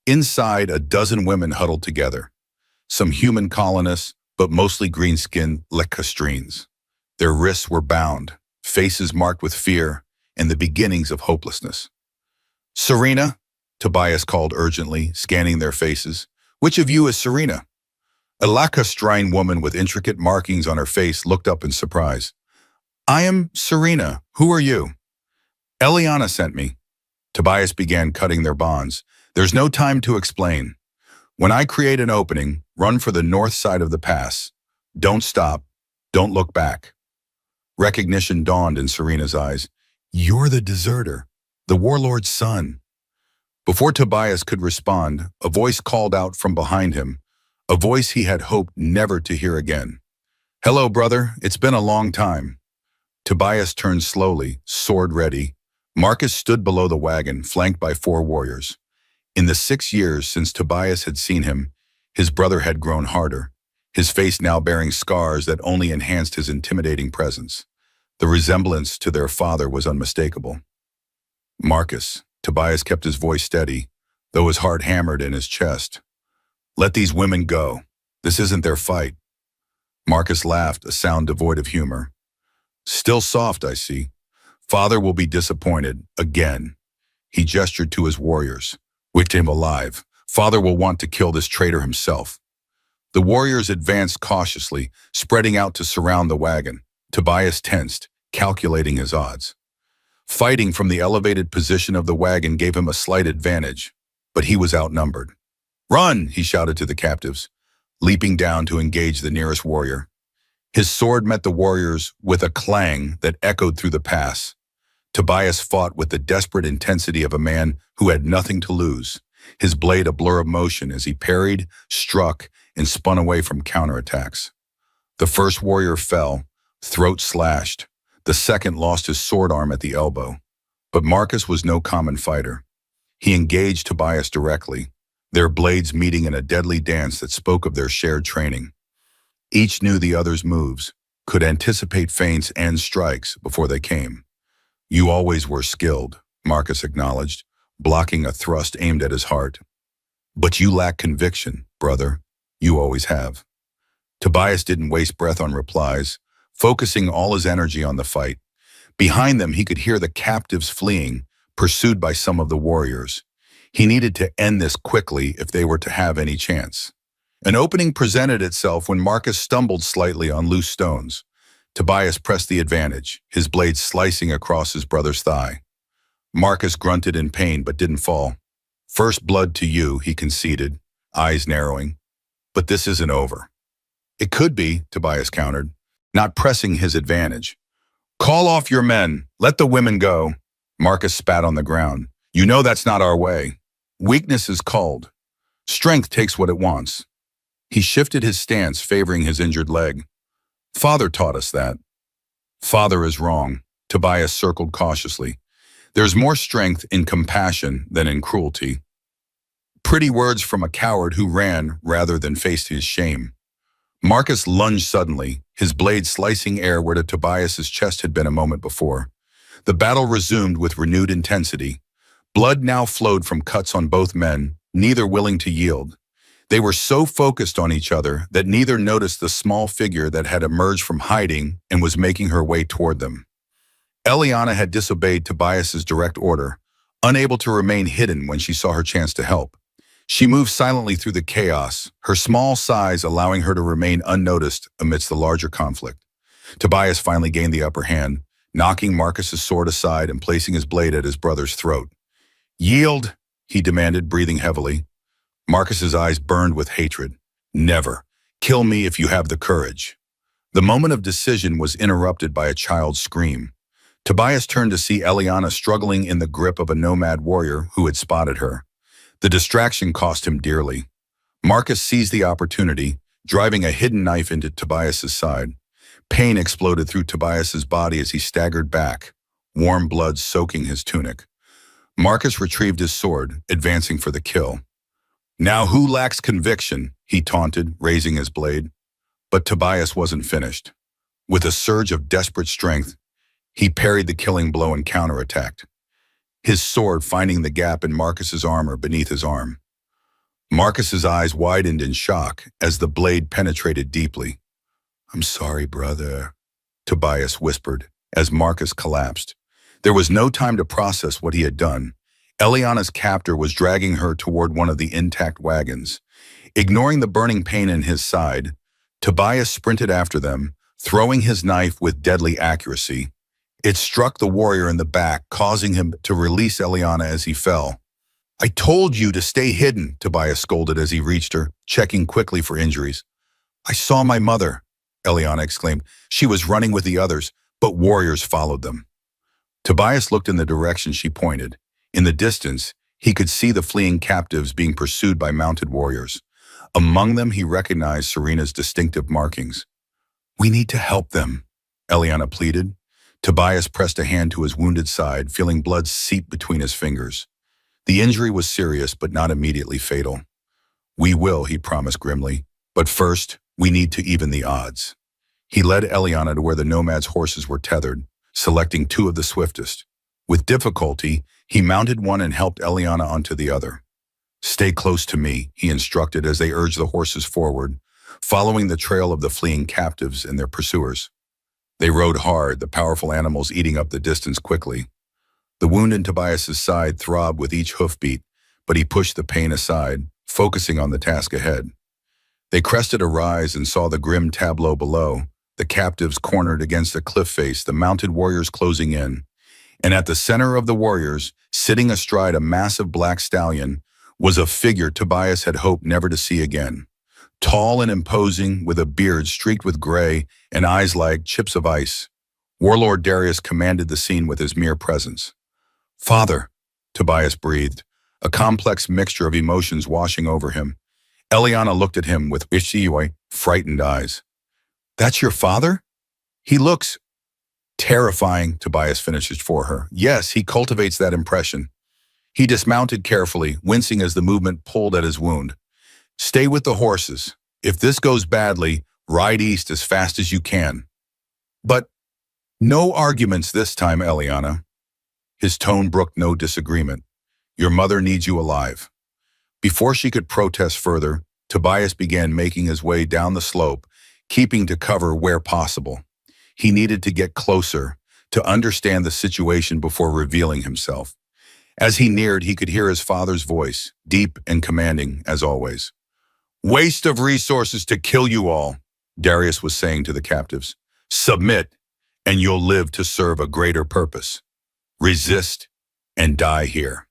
Speaker 1: Inside, a dozen women huddled together. Some human colonists, but mostly green-skinned lacustrines. Their wrists were bound, faces marked with fear, and the beginnings of hopelessness. Serena, Tobias called urgently, scanning their faces. Which of you is Serena? A lacustrine woman with intricate markings on her face looked up in surprise. I am Serena. Who are you? Eliana sent me. Tobias began cutting their bonds. There's no time to explain. When I create an opening, run for the north side of the pass. Don't stop. Don't look back. Recognition dawned in Serena's eyes. You're the deserter, the warlord's son. Before Tobias could respond, a voice called out from behind him, a voice he had hoped never to hear again. Hello, brother. It's been a long time. Tobias turned slowly, sword ready. Marcus stood below the wagon, flanked by 4 warriors. In the 6 years since Tobias had seen him, his brother had grown harder, his face now bearing scars that only enhanced his intimidating presence. The resemblance to their father was unmistakable. Marcus, Tobias kept his voice steady, though his heart hammered in his chest. Let these women go. This isn't their fight. Marcus laughed, a sound devoid of humor. Still soft, I see. Father will be disappointed, again. He gestured to his warriors. Wicked him alive. Father will want to kill this traitor himself. The warriors advanced cautiously, spreading out to surround the wagon. Tobias tensed, calculating his odds. Fighting from the elevated position of the wagon gave him a slight advantage, but he was outnumbered. "Run!" he shouted to the captives, leaping down to engage the nearest warrior. His sword met the warriors with a clang that echoed through the pass. Tobias fought with the desperate intensity of a man who had nothing to lose, his blade a blur of motion as he parried, struck, and spun away from counterattacks. The first warrior fell, throat slashed. The second lost his sword arm at the elbow. But Marcus was no common fighter. He engaged Tobias directly, their blades meeting in a deadly dance that spoke of their shared training. Each knew the other's moves, could anticipate feints and strikes before they came. "You always were skilled," Marcus acknowledged, blocking a thrust aimed at his heart. "But you lack conviction, brother. You always have." Tobias didn't waste breath on replies, focusing all his energy on the fight. Behind them, he could hear the captives fleeing, pursued by some of the warriors. He needed to end this quickly if they were to have any chance. An opening presented itself when Marcus stumbled slightly on loose stones. Tobias pressed the advantage, his blade slicing across his brother's thigh. Marcus grunted in pain but didn't fall. "First blood to you," he conceded, eyes narrowing. "But this isn't over." "It could be," Tobias countered, not pressing his advantage. "Call off your men. Let the women go." Marcus spat on the ground. "You know that's not our way. Weakness is culled. Strength takes what it wants." He shifted his stance, favoring his injured leg. "Father taught us that." "Father is wrong," Tobias circled cautiously. "There's more strength in compassion than in cruelty." Pretty words from a coward who ran rather than faced his shame. Marcus lunged suddenly, his blade slicing air where Tobias's chest had been a moment before. The battle resumed with renewed intensity. Blood now flowed from cuts on both men, neither willing to yield. They were so focused on each other that neither noticed the small figure that had emerged from hiding and was making her way toward them. Eliana had disobeyed Tobias's direct order, unable to remain hidden when she saw her chance to help. She moved silently through the chaos, her small size allowing her to remain unnoticed amidst the larger conflict. Tobias finally gained the upper hand, knocking Marcus's sword aside and placing his blade at his brother's throat. "Yield," he demanded, breathing heavily. Marcus's eyes burned with hatred. "Never. Kill me if you have the courage." The moment of decision was interrupted by a child's scream. Tobias turned to see Eliana struggling in the grip of a nomad warrior who had spotted her. The distraction cost him dearly. Marcus seized the opportunity, driving a hidden knife into Tobias's side. Pain exploded through Tobias's body as he staggered back, warm blood soaking his tunic. Marcus retrieved his sword, advancing for the kill. "Now who lacks conviction?" he taunted, raising his blade. But Tobias wasn't finished. With a surge of desperate strength, he parried the killing blow and counterattacked, his sword finding the gap in Marcus's armor beneath his arm. Marcus's eyes widened in shock as the blade penetrated deeply. "I'm sorry, brother," Tobias whispered as Marcus collapsed. There was no time to process what he had done. Eliana's captor was dragging her toward one of the intact wagons. Ignoring the burning pain in his side, Tobias sprinted after them, throwing his knife with deadly accuracy. It struck the warrior in the back, causing him to release Eliana as he fell. "I told you to stay hidden," Tobias scolded as he reached her, checking quickly for injuries. "I saw my mother," Eliana exclaimed. "She was running with the others, but warriors followed them." Tobias looked in the direction she pointed. In the distance, he could see the fleeing captives being pursued by mounted warriors. Among them, he recognized Serena's distinctive markings. "We need to help them," Eliana pleaded. Tobias pressed a hand to his wounded side, feeling blood seep between his fingers. The injury was serious, but not immediately fatal. "We will," he promised grimly. "But first, we need to even the odds." He led Eliana to where the nomads' horses were tethered, selecting two of the swiftest. With difficulty, he mounted one and helped Eliana onto the other. "Stay close to me," he instructed as they urged the horses forward, following the trail of the fleeing captives and their pursuers. They rode hard, the powerful animals eating up the distance quickly. The wound in Tobias's side throbbed with each hoofbeat, but he pushed the pain aside, focusing on the task ahead. They crested a rise and saw the grim tableau below, the captives cornered against a cliff face, the mounted warriors closing in. And at the center of the warriors, sitting astride a massive black stallion, was a figure Tobias had hoped never to see again. Tall and imposing, with a beard streaked with gray and eyes like chips of ice, Warlord Darius commanded the scene with his mere presence. "Father," Tobias breathed, a complex mixture of emotions washing over him. Eliana looked at him with frightened eyes. "That's your father? He looks terrifying," Tobias finishes for her. "Yes, he cultivates that impression." He dismounted carefully, wincing as the movement pulled at his wound. "Stay with the horses. If this goes badly, ride east as fast as you can." "But no arguments this time, Eliana." His tone brooked no disagreement. "Your mother needs you alive." Before she could protest further, Tobias began making his way down the slope, keeping to cover where possible. He needed to get closer, to understand the situation before revealing himself. As he neared, he could hear his father's voice, deep and commanding as always. "Waste of resources to kill you all," Darius was saying to the captives. "Submit, and you'll live to serve a greater purpose. Resist, and die here."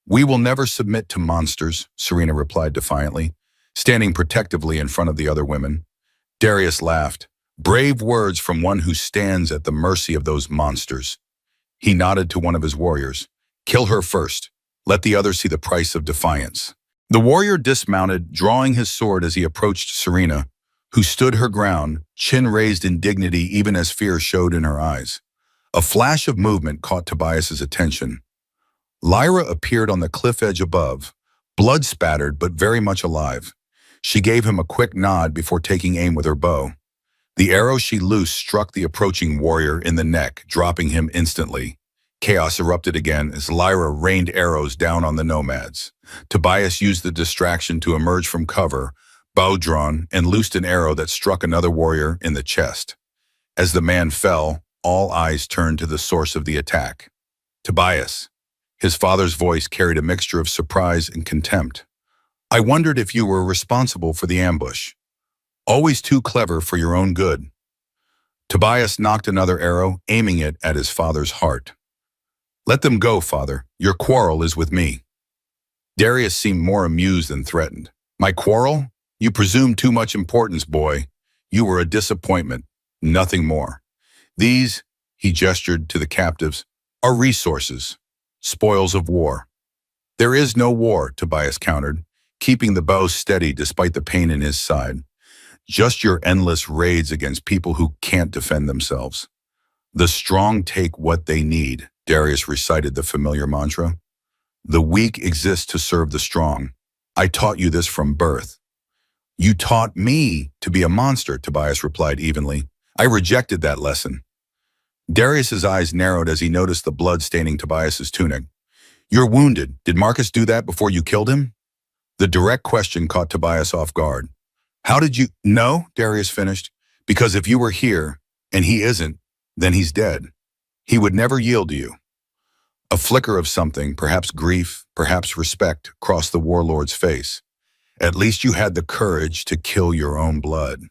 Speaker 1: "We will never submit to monsters," Serena replied defiantly, standing protectively in front of the other women. Darius laughed. "Brave words from one who stands at the mercy of those monsters." He nodded to one of his warriors. "Kill her first. Let the others see the price of defiance." The warrior dismounted, drawing his sword as he approached Serena, who stood her ground, chin raised in dignity even as fear showed in her eyes. A flash of movement caught Tobias's attention. Lyra appeared on the cliff edge above, blood spattered but very much alive. She gave him a quick nod before taking aim with her bow. The arrow she loosed struck the approaching warrior in the neck, dropping him instantly. Chaos erupted again as Lyra rained arrows down on the nomads. Tobias used the distraction to emerge from cover, bow drawn, and loosed an arrow that struck another warrior in the chest. As the man fell, all eyes turned to the source of the attack. "Tobias." His father's voice carried a mixture of surprise and contempt. "I wondered if you were responsible for the ambush. Always too clever for your own good." Tobias knocked another arrow, aiming it at his father's heart. "Let them go, father. Your quarrel is with me." Darius seemed more amused than threatened. "My quarrel? You presume too much importance, boy. You were a disappointment, nothing more. These," he gestured to the captives, "are resources, spoils of war." "There is no war," Tobias countered, keeping the bow steady despite the pain in his side. "Just your endless raids against people who can't defend themselves." "The strong take what they need," Darius recited the familiar mantra. "The weak exist to serve the strong. I taught you this from birth." "You taught me to be a monster," Tobias replied evenly. "I rejected that lesson." Darius's eyes narrowed as he noticed the blood staining Tobias's tunic. "You're wounded. Did Marcus do that before you killed him?" The direct question caught Tobias off guard. "How did you—" "No," Darius finished, "because if you were here, and he isn't, then he's dead. He would never yield to you." A flicker of something, perhaps grief, perhaps respect, crossed the warlord's face. "At least you had the courage to kill your own blood.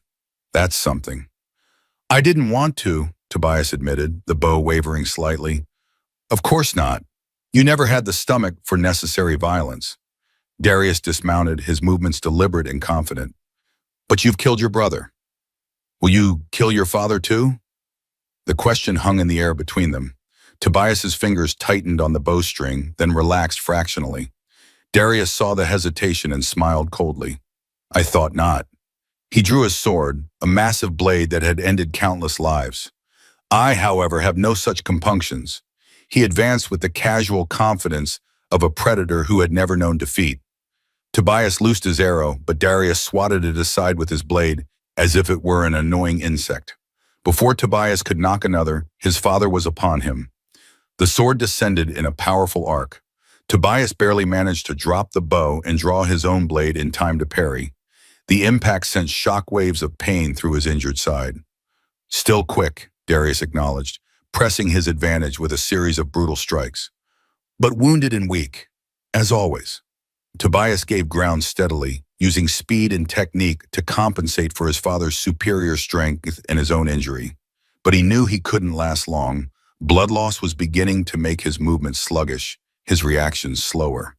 Speaker 1: That's something." "I didn't want to," Tobias admitted, the bow wavering slightly. "Of course not. You never had the stomach for necessary violence." Darius dismounted, his movements deliberate and confident. "But you've killed your brother. Will you kill your father too?" The question hung in the air between them. Tobias's fingers tightened on the bowstring, then relaxed fractionally. Darius saw the hesitation and smiled coldly. "I thought not." He drew his sword, a massive blade that had ended countless lives. "I, however, have no such compunctions." He advanced with the casual confidence of a predator who had never known defeat. Tobias loosed his arrow, but Darius swatted it aside with his blade as if it were an annoying insect. Before Tobias could knock another, his father was upon him. The sword descended in a powerful arc. Tobias barely managed to drop the bow and draw his own blade in time to parry. The impact sent shock waves of pain through his injured side. "Still quick," Darius acknowledged, pressing his advantage with a series of brutal strikes. "But wounded and weak, as always." Tobias gave ground steadily, using speed and technique to compensate for his father's superior strength and his own injury. But he knew he couldn't last long. Blood loss was beginning to make his movements sluggish, his reactions slower.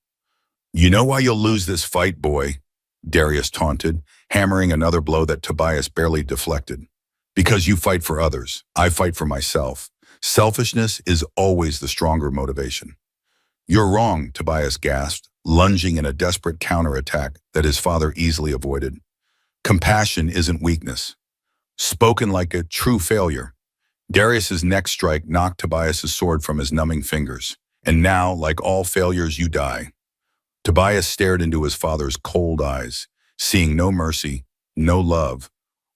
Speaker 1: You know why you'll lose this fight, boy? Darius taunted, hammering another blow that Tobias barely deflected. Because you fight for others, I fight for myself. Selfishness is always the stronger motivation. You're wrong, Tobias gasped, lunging in a desperate counterattack that his father easily avoided. Compassion isn't weakness. Spoken like a true failure. Darius's next strike knocked Tobias's sword from his numbing fingers. And now, like all failures, you die. Tobias stared into his father's cold eyes, seeing no mercy, no love,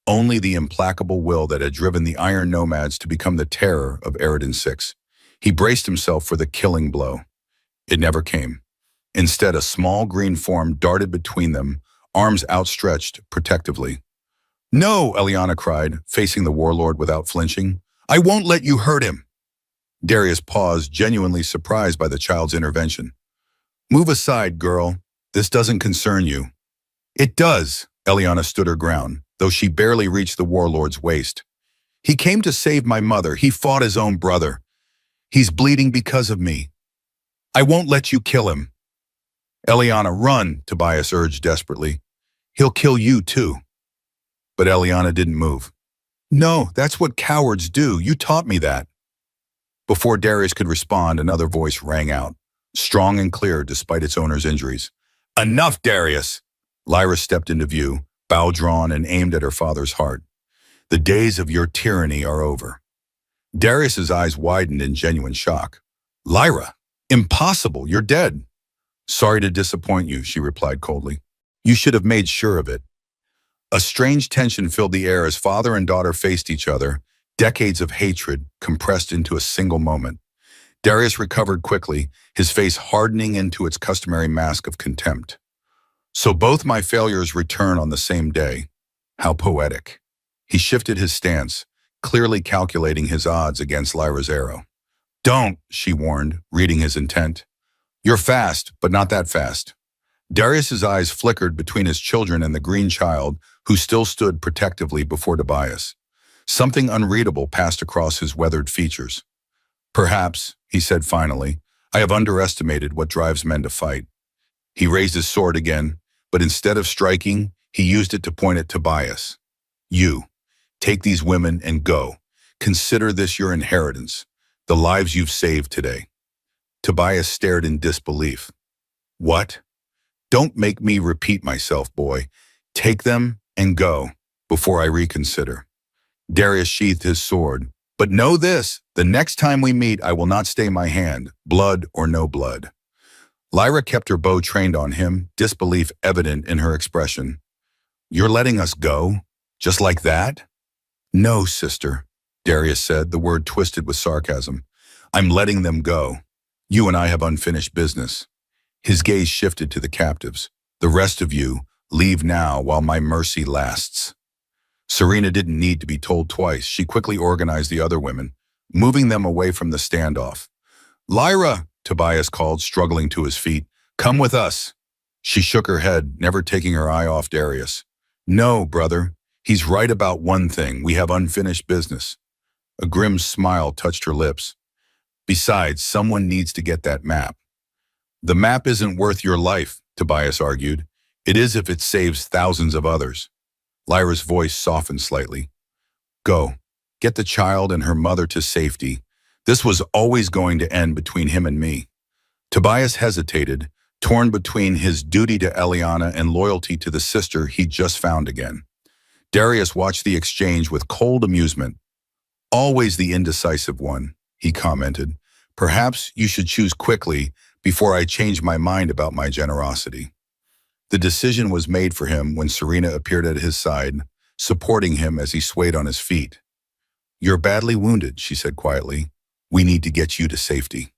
Speaker 1: only the implacable will that had driven the Iron Nomads to become the terror of Eridan 6. He braced himself for the killing blow. It never came. Instead, a small green form darted between them, arms outstretched protectively. No, Eliana cried, facing the warlord without flinching. I won't let you hurt him. Darius paused, genuinely surprised by the child's intervention. Move aside, girl. This doesn't concern you. It does, Eliana stood her ground, though she barely reached the warlord's waist. He came to save my mother. He fought his own brother. He's bleeding because of me. I won't let you kill him. Eliana, run, Tobias urged desperately. He'll kill you too. But Eliana didn't move. No, that's what cowards do. You taught me that. Before Darius could respond, another voice rang out, strong and clear despite its owner's injuries. Enough, Darius! Lyra stepped into view, bow drawn and aimed at her father's heart. The days of your tyranny are over. Darius's eyes widened in genuine shock. Lyra! Impossible! You're dead! Sorry to disappoint you, she replied coldly. You should have made sure of it. A strange tension filled the air as father and daughter faced each other, decades of hatred compressed into a single moment. Darius recovered quickly, his face hardening into its customary mask of contempt. So both my failures return on the same day. How poetic. He shifted his stance, clearly calculating his odds against Lyra's arrow. Don't, she warned, reading his intent. You're fast, but not that fast. Darius's eyes flickered between his children and the green child, who still stood protectively before Tobias. Something unreadable passed across his weathered features. Perhaps, he said finally, I have underestimated what drives men to fight. He raised his sword again, but instead of striking, he used it to point at Tobias. You, take these women and go. Consider this your inheritance, the lives you've saved today. Tobias stared in disbelief. What? Don't make me repeat myself, boy. Take them and go, before I reconsider. Darius sheathed his sword. But know this, the next time we meet, I will not stay my hand, blood or no blood. Lyra kept her bow trained on him, disbelief evident in her expression. You're letting us go? Just like that? No, sister, Darius said, the word twisted with sarcasm. I'm letting them go. You and I have unfinished business. His gaze shifted to the captives. The rest of you, leave now while my mercy lasts. Serena didn't need to be told twice. She quickly organized the other women, moving them away from the standoff. Lyra, Tobias called, struggling to his feet. Come with us. She shook her head, never taking her eye off Darius. No, brother. He's right about one thing. We have unfinished business. A grim smile touched her lips. Besides, someone needs to get that map. The map isn't worth your life, Tobias argued. It is if it saves thousands of others. Lyra's voice softened slightly. Go. Get the child and her mother to safety. This was always going to end between him and me. Tobias hesitated, torn between his duty to Eliana and loyalty to the sister he'd just found again. Darius watched the exchange with cold amusement. Always the indecisive one, he commented. Perhaps you should choose quickly before I change my mind about my generosity. The decision was made for him when Serena appeared at his side, supporting him as he swayed on his feet. You're badly wounded, she said quietly. We need to get you to safety.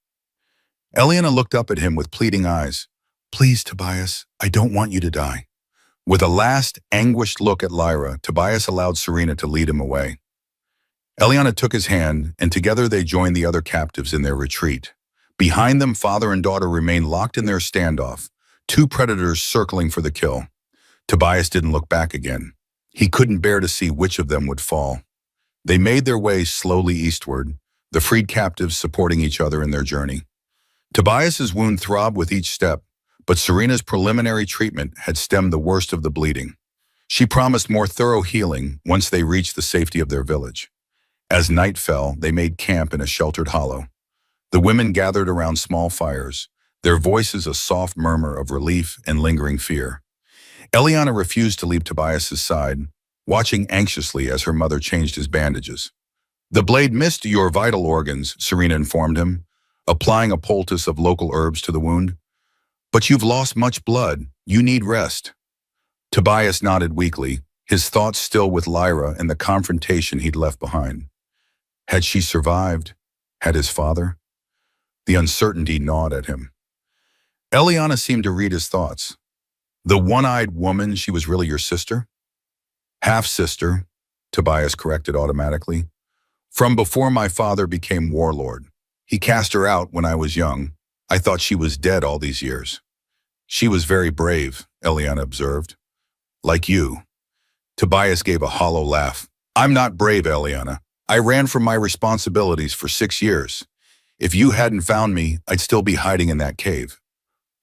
Speaker 1: Eliana looked up at him with pleading eyes. Please, Tobias, I don't want you to die. With a last, anguished look at Lyra, Tobias allowed Serena to lead him away. Eliana took his hand, and together they joined the other captives in their retreat. Behind them, father and daughter remained locked in their standoff, two predators circling for the kill. Tobias didn't look back again. He couldn't bear to see which of them would fall. They made their way slowly eastward, the freed captives supporting each other in their journey. Tobias's wound throbbed with each step, but Serena's preliminary treatment had stemmed the worst of the bleeding. She promised more thorough healing once they reached the safety of their village. As night fell, they made camp in a sheltered hollow. The women gathered around small fires, their voices a soft murmur of relief and lingering fear. Eliana refused to leave Tobias's side, watching anxiously as her mother changed his bandages. "The blade missed your vital organs," Serena informed him, applying a poultice of local herbs to the wound. "But you've lost much blood. You need rest." Tobias nodded weakly, his thoughts still with Lyra and the confrontation he'd left behind. Had she survived? Had his father? The uncertainty gnawed at him. Eliana seemed to read his thoughts. "The one-eyed woman, she was really your sister?" "Half-sister," Tobias corrected automatically. "From before my father became warlord. He cast her out when I was young. I thought she was dead all these years." "She was very brave," Eliana observed. "Like you." Tobias gave a hollow laugh. "I'm not brave, Eliana. I ran from my responsibilities for 6 years. If you hadn't found me, I'd still be hiding in that cave."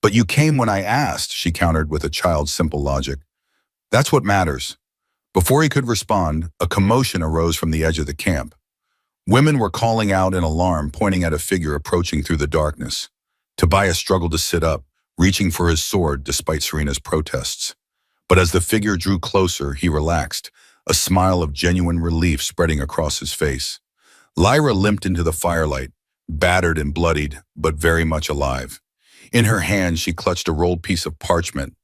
Speaker 1: "But you came when I asked," she countered with a child's simple logic. "That's what matters." Before he could respond, a commotion arose from the edge of the camp. Women were calling out in alarm, pointing at a figure approaching through the darkness. Tobias struggled to sit up, reaching for his sword despite Serena's protests. But as the figure drew closer, he relaxed, a smile of genuine relief spreading across his face. Lyra limped into the firelight, battered and bloodied, but very much alive. In her hand, she clutched a rolled piece of parchment.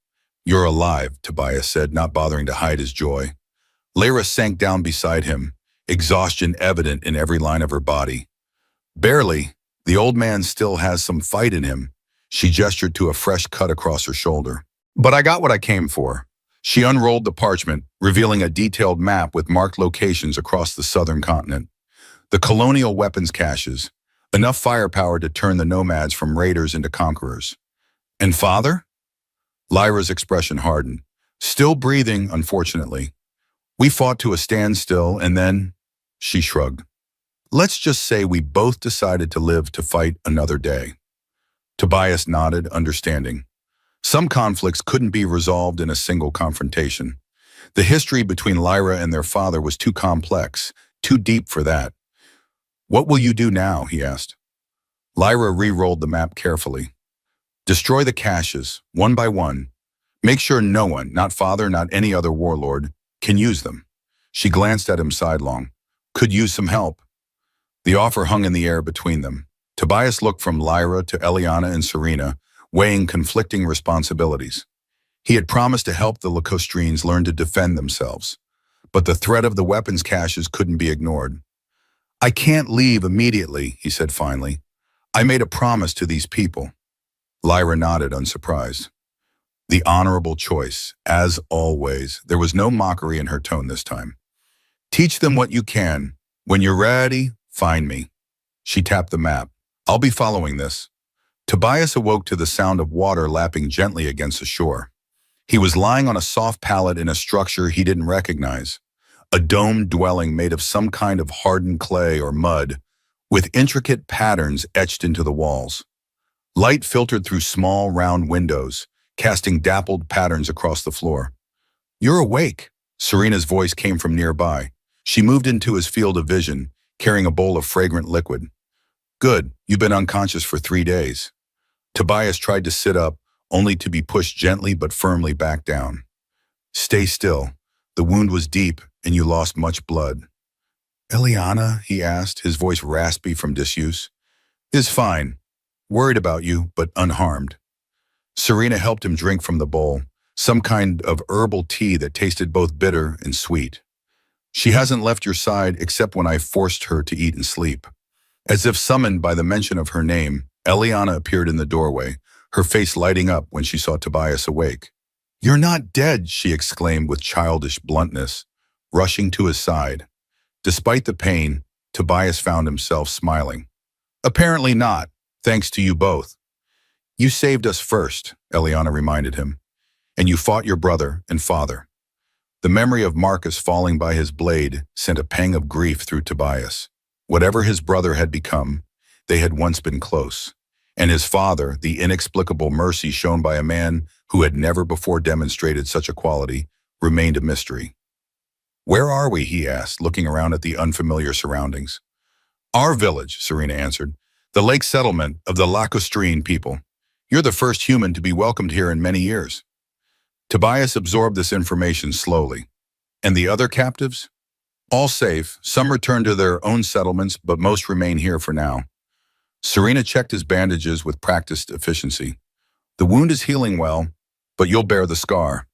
Speaker 1: "You're alive," Tobias said, not bothering to hide his joy. Lyra sank down beside him, exhaustion evident in every line of her body. "Barely. The old man still has some fight in him." She gestured to a fresh cut across her shoulder. "But I got what I came for." She unrolled the parchment, revealing a detailed map with marked locations across the southern continent. The colonial weapons caches, enough firepower to turn the nomads from raiders into conquerors. "And father?" Lyra's expression hardened. "Still breathing, unfortunately. We fought to a standstill and then—" She shrugged. "Let's just say we both decided to live to fight another day." Tobias nodded, understanding. Some conflicts couldn't be resolved in a single confrontation. The history between Lyra and their father was too complex, too deep for that. "What will you do now?" he asked. Lyra re-rolled the map carefully. "Destroy the caches, one by one. Make sure no one, not father, not any other warlord, can use them." She glanced at him sidelong. "Could use some help." The offer hung in the air between them. Tobias looked from Lyra to Eliana and Serena, weighing conflicting responsibilities. He had promised to help the Lacostrines learn to defend themselves, but the threat of the weapons caches couldn't be ignored. "I can't leave immediately," he said finally. "I made a promise to these people." Lyra nodded, unsurprised. The honorable choice, as always. There was no mockery in her tone this time. "Teach them what you can. When you're ready, find me." She tapped the map. "I'll be following this." Tobias awoke to the sound of water lapping gently against the shore. He was lying on a soft pallet in a structure he didn't recognize, a domed dwelling made of some kind of hardened clay or mud, with intricate patterns etched into the walls. Light filtered through small, round windows, casting dappled patterns across the floor. "You're awake," Serena's voice came from nearby. She moved into his field of vision, carrying a bowl of fragrant liquid. "Good, you've been unconscious for 3 days." Tobias tried to sit up, only to be pushed gently but firmly back down. "Stay still. The wound was deep, and you lost much blood." "Eliana?" he asked, his voice raspy from disuse. "Is fine. Worried about you, but unharmed." Serena helped him drink from the bowl, some kind of herbal tea that tasted both bitter and sweet. "She hasn't left your side except when I forced her to eat and sleep." As if summoned by the mention of her name, Eliana appeared in the doorway, her face lighting up when she saw Tobias awake. "You're not dead," she exclaimed with childish bluntness, rushing to his side. Despite the pain, Tobias found himself smiling. "Apparently not, thanks to you both." "You saved us first," Eliana reminded him, "and you fought your brother and father." The memory of Marcus falling by his blade sent a pang of grief through Tobias. Whatever his brother had become, they had once been close. And his father, the inexplicable mercy shown by a man who had never before demonstrated such a quality, remained a mystery. "Where are we?" he asked, looking around at the unfamiliar surroundings. "Our village," Serena answered. "The lake settlement of the lacustrine people. You're the first human to be welcomed here in many years." Tobias absorbed this information slowly. "And the other captives?" "All safe. Some returned to their own settlements, but most remain here for now." Serena checked his bandages with practiced efficiency. "The wound is healing well, but you'll bear the scar."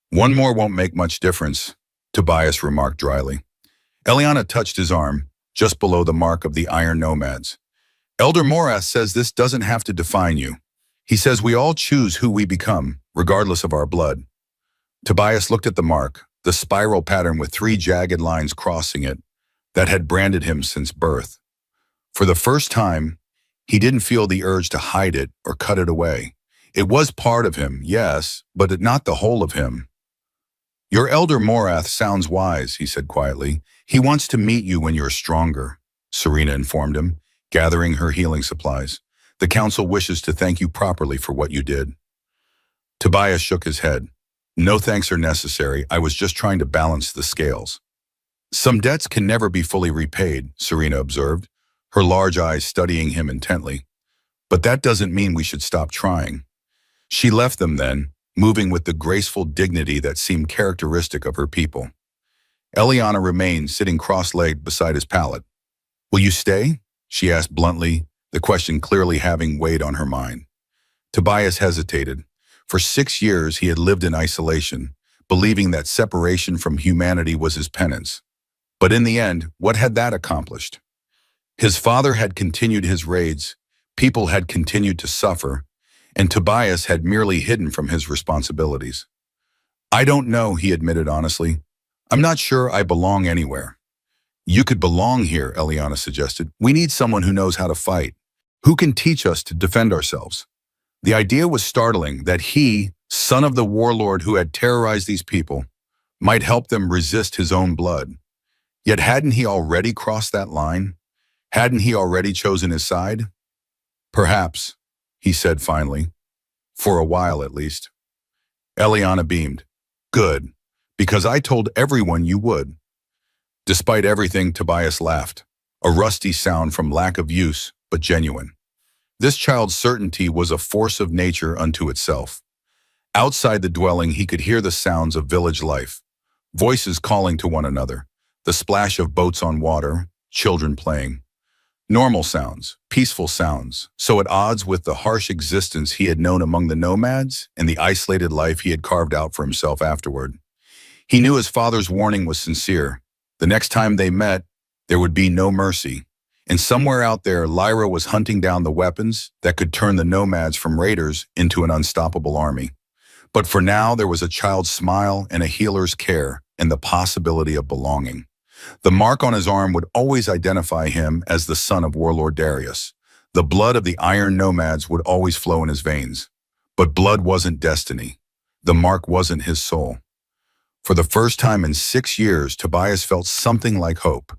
Speaker 1: "One more won't make much difference," Tobias remarked dryly. Eliana touched his arm, just below the mark of the Iron Nomads. "Elder Morath says this doesn't have to define you. He says we all choose who we become, regardless of our blood." Tobias looked at the mark, the spiral pattern with 3 jagged lines crossing it, that had branded him since birth. For the first time, he didn't feel the urge to hide it or cut it away. It was part of him, yes, but not the whole of him. "Your Elder Morath sounds wise," he said quietly. "He wants to meet you when you're stronger," Serena informed him, gathering her healing supplies. "The council wishes to thank you properly for what you did." Tobias shook his head. "No thanks are necessary. I was just trying to balance the scales." "Some debts can never be fully repaid," Serena observed, her large eyes studying him intently. "But that doesn't mean we should stop trying." She left them then, moving with the graceful dignity that seemed characteristic of her people. Eliana remained sitting cross-legged beside his pallet. "Will you stay?" she asked bluntly, the question clearly having weighed on her mind. Tobias hesitated. For 6 years he had lived in isolation, believing that separation from humanity was his penance. But in the end, what had that accomplished? His father had continued his raids, people had continued to suffer, and Tobias had merely hidden from his responsibilities. "I don't know," he admitted honestly. "I'm not sure I belong anywhere." "You could belong here," Eliana suggested. "We need someone who knows how to fight, who can teach us to defend ourselves." The idea was startling that he, son of the warlord who had terrorized these people, might help them resist his own blood. Yet hadn't he already crossed that line? Hadn't he already chosen his side? "Perhaps," he said finally. "For a while at least." Eliana beamed. "Good, because I told everyone you would." Despite everything, Tobias laughed, a rusty sound from lack of use, but genuine. This child's certainty was a force of nature unto itself. Outside the dwelling, he could hear the sounds of village life, voices calling to one another, the splash of boats on water, children playing. Normal sounds, peaceful sounds, so at odds with the harsh existence he had known among the nomads and the isolated life he had carved out for himself afterward. He knew his father's warning was sincere. The next time they met, there would be no mercy. And somewhere out there, Lyra was hunting down the weapons that could turn the nomads from raiders into an unstoppable army. But for now, there was a child's smile and a healer's care and the possibility of belonging. The mark on his arm would always identify him as the son of Warlord Darius. The blood of the Iron Nomads would always flow in his veins. But blood wasn't destiny. The mark wasn't his soul. For the first time in 6 years, Tobias felt something like hope.